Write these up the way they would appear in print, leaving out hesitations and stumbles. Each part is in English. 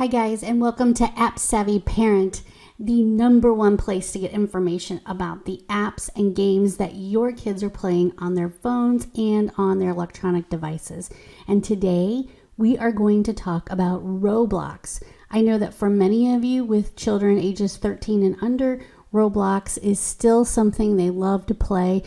Hi guys, and welcome to AppSavvyParent, the #1 place to get information about the apps and games that your kids are playing on their phones and on their electronic devices. And today we are going to talk about ROBLOX. I know that for many of you with children ages 13 and under, ROBLOX is still something they love to play.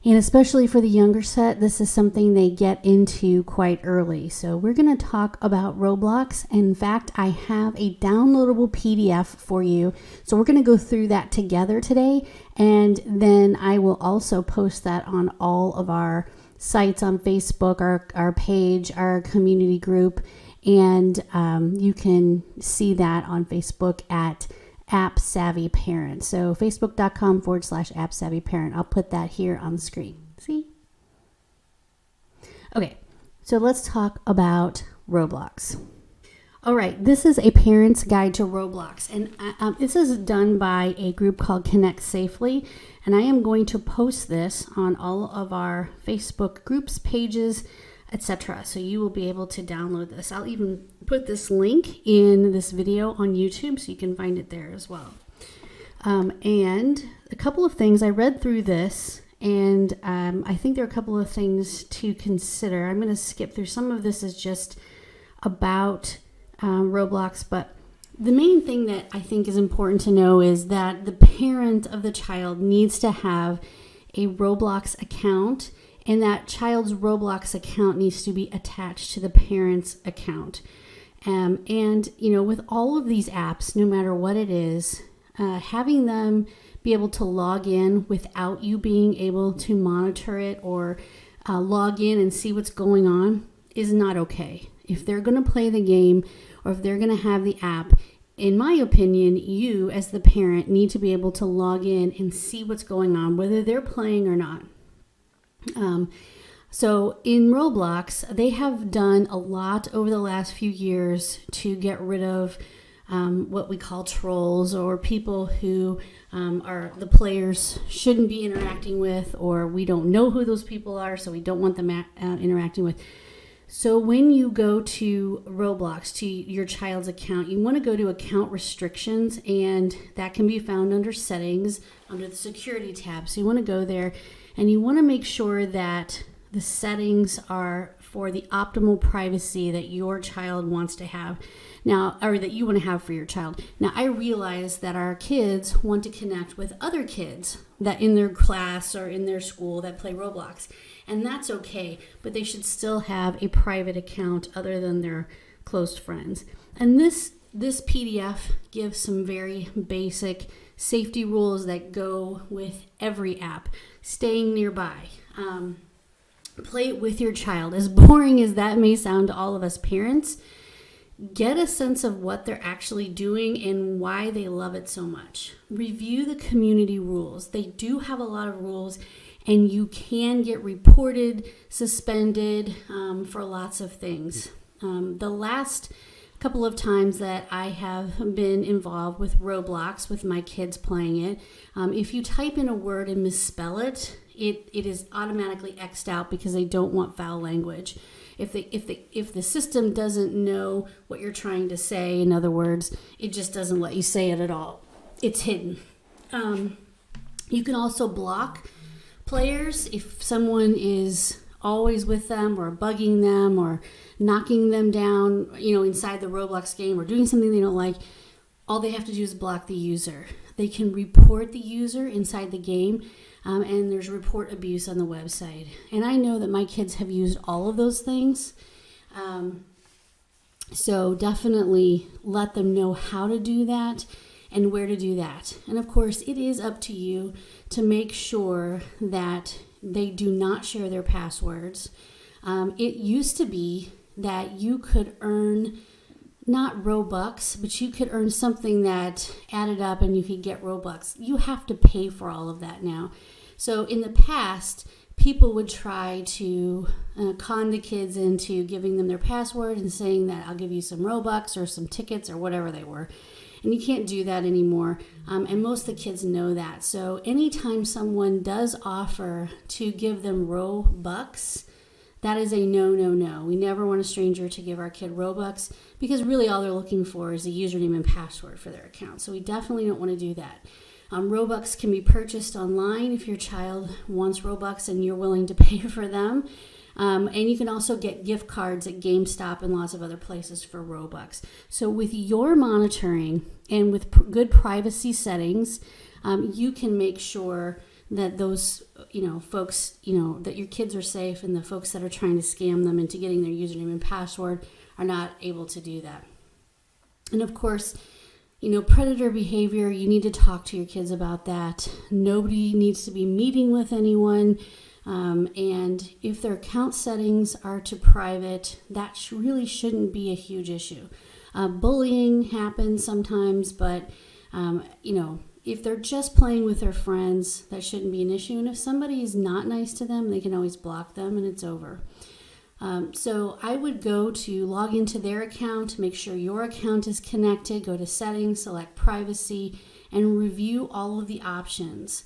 And especially for the younger set, this is something they get into quite early. So we're going to talk about ROBLOX. In fact, I have a downloadable PDF for you. So we're going to go through that together today. And then I will also post that on all of our sites on Facebook, our page, our community group. And you can see that on Facebook at AppSavvyParent. So facebook.com/AppSavvyParent. I'll put that here on the screen. See? Okay, so let's talk about ROBLOX. All right, this is a parent's guide to ROBLOX, and this is done by a group called Connect Safely, and I am going to post this on all of our Facebook groups, pages, etc. So you will be able to download this. I'll even put this link in this video on YouTube so you can find it there as well. And a couple of things, I read through this, and I think there are a couple of things to consider. I'm going to skip through. Some of this is just about ROBLOX, but the main thing that I think is important to know is that the parent of the child needs to have a ROBLOX account, and that child's ROBLOX account needs to be attached to the parent's account. And, you know, with all of these apps, no matter what it is, having them be able to log in without you being able to monitor it or log in and see what's going on is not okay. If they're going to play the game or if they're going to have the app, in my opinion, you as the parent need to be able to log in and see what's going on, whether they're playing or not. So in ROBLOX, they have done a lot over the last few years to get rid of what we call trolls, or people who are the players shouldn't be interacting with, or we don't know who those people are, so we don't want them interacting with. So when you go to ROBLOX, to your child's account, you want to go to account restrictions, and that can be found under settings, under the security tab. So you want to go there, and you want to make sure that the settings are for the optimal privacy that your child wants to have now, or that you want to have for your child. Now, I realize that our kids want to connect with other kids that in their class or in their school that play ROBLOX, and that's okay, but they should still have a private account other than their close friends. And this PDF gives some very basic safety rules that go with every app. Staying nearby. Play it with your child. As boring as that may sound to all of us parents, get a sense of what they're actually doing and why they love it so much. Review the community rules. They do have a lot of rules, and you can get reported, suspended for lots of things. The last couple of times that I have been involved with ROBLOX, with my kids playing it, if you type in a word and misspell it, it is automatically X'd out because they don't want foul language. If the system doesn't know what you're trying to say, in other words, it just doesn't let you say it at all. It's hidden. You can also block players if someone is always with them or bugging them or knocking them down, inside the ROBLOX game, or doing something they don't like. All they have to do is block the user. They can report the user inside the game, and there's report abuse on the website. And I know that my kids have used all of those things. So definitely let them know how to do that and where to do that. And of course, it is up to you to make sure that they do not share their passwords. It used to be that you could earn not Robux, but you could earn something that added up and you could get Robux. You have to pay for all of that now. So in the past, people would try to con the kids into giving them their password and saying that I'll give you some Robux or some tickets or whatever they were. And you can't do that anymore. And most of the kids know that. So anytime someone does offer to give them Robux, that is a no, no, no. We never want a stranger to give our kid Robux, because really all they're looking for is a username and password for their account. So we definitely don't want to do that. Robux can be purchased online if your child wants Robux and you're willing to pay for them. And you can also get gift cards at GameStop and lots of other places for Robux. So with your monitoring and with good privacy settings, you can make sure that those, folks, that your kids are safe, and the folks that are trying to scam them into getting their username and password are not able to do that. And of course, predator behavior, you need to talk to your kids about that. Nobody needs to be meeting with anyone. And if their account settings are to private, that really shouldn't be a huge issue. Bullying happens sometimes, but, if they're just playing with their friends, that shouldn't be an issue. And if somebody is not nice to them, they can always block them and it's over. So I would go to log into their account, make sure your account is connected, go to settings, select privacy, and review all of the options.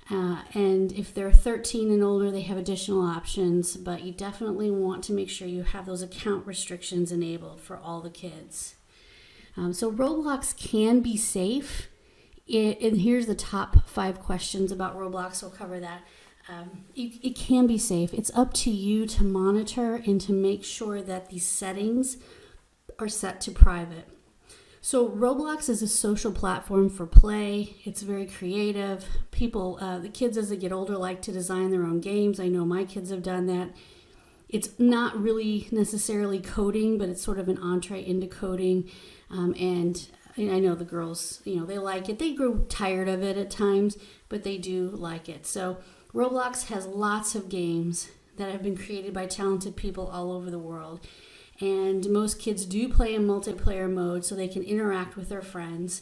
And if they're 13 and older, they have additional options, but you definitely want to make sure you have those account restrictions enabled for all the kids. So Roblox can be safe. And here's the top 5 questions about Roblox. We'll cover that. It can be safe. It's up to you to monitor and to make sure that these settings are set to private. So Roblox is a social platform for play. It's very creative. People, the kids as they get older, like to design their own games. I know my kids have done that. It's not really necessarily coding, but it's sort of an entree into coding. And I know the girls, they like it. They grow tired of it at times, but they do like it. So Roblox has lots of games that have been created by talented people all over the world. And most kids do play in multiplayer mode so they can interact with their friends.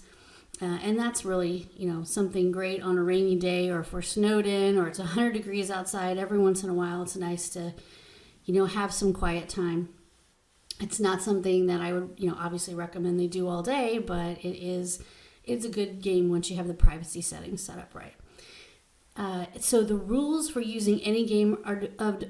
And that's really, something great on a rainy day, or if we're snowed in or it's 100 degrees outside. Every once in a while, it's nice to, have some quiet time. It's not something that I would, obviously recommend they do all day, but it's a good game once you have the privacy settings set up right. So the rules for using any game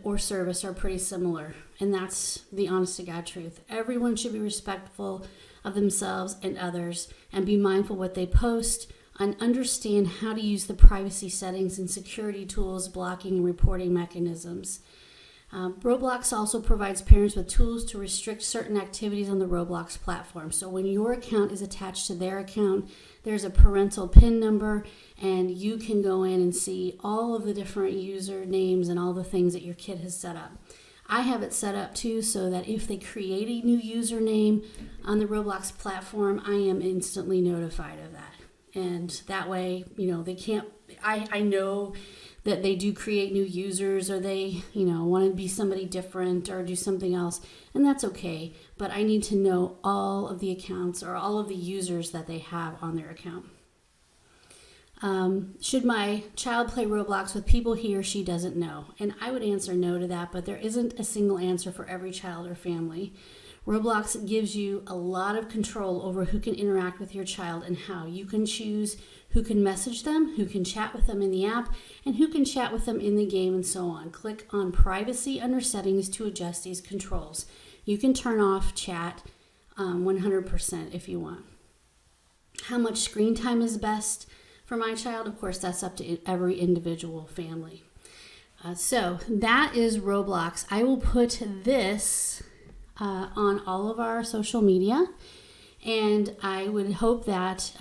or service are pretty similar, and that's the honest to God truth. Everyone should be respectful of themselves and others, and be mindful what they post, and understand how to use the privacy settings and security tools, blocking and reporting mechanisms. Roblox also provides parents with tools to restrict certain activities on the Roblox platform. So when your account is attached to their account, there's a parental PIN number, and you can go in and see all of the different usernames and all the things that your kid has set up. I have it set up too, so that if they create a new username on the Roblox platform, I am instantly notified of that. And that way, they can't, I know that they do create new users, or they, want to be somebody different or do something else, and that's okay. But I need to know all of the accounts or all of the users that they have on their account. Should my child play Roblox with people he or she doesn't know? And I would answer no to that, but there isn't a single answer for every child or family. Roblox gives you a lot of control over who can interact with your child and how. You can choose who can message them, who can chat with them in the app, and who can chat with them in the game, and so on. Click on Privacy under Settings to adjust these controls. You can turn off chat 100% if you want. How much screen time is best for my child? Of course, that's up to every individual family. So that is Roblox. I will put this on all of our social media, and I would hope that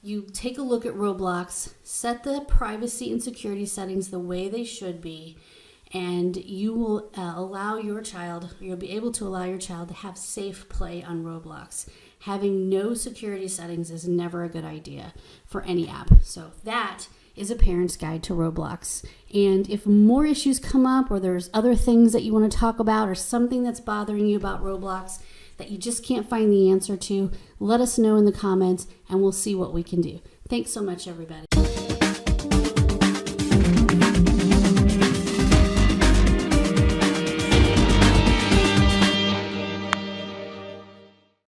you take a look at Roblox, set the privacy and security settings the way they should be, and you will you'll be able to allow your child to have safe play on Roblox. Having no security settings is never a good idea for any app. So that is a parent's guide to Roblox. And if more issues come up, or there's other things that you want to talk about, or something that's bothering you about Roblox that you just can't find the answer to, let us know in the comments, and we'll see what we can do. Thanks so much, everybody.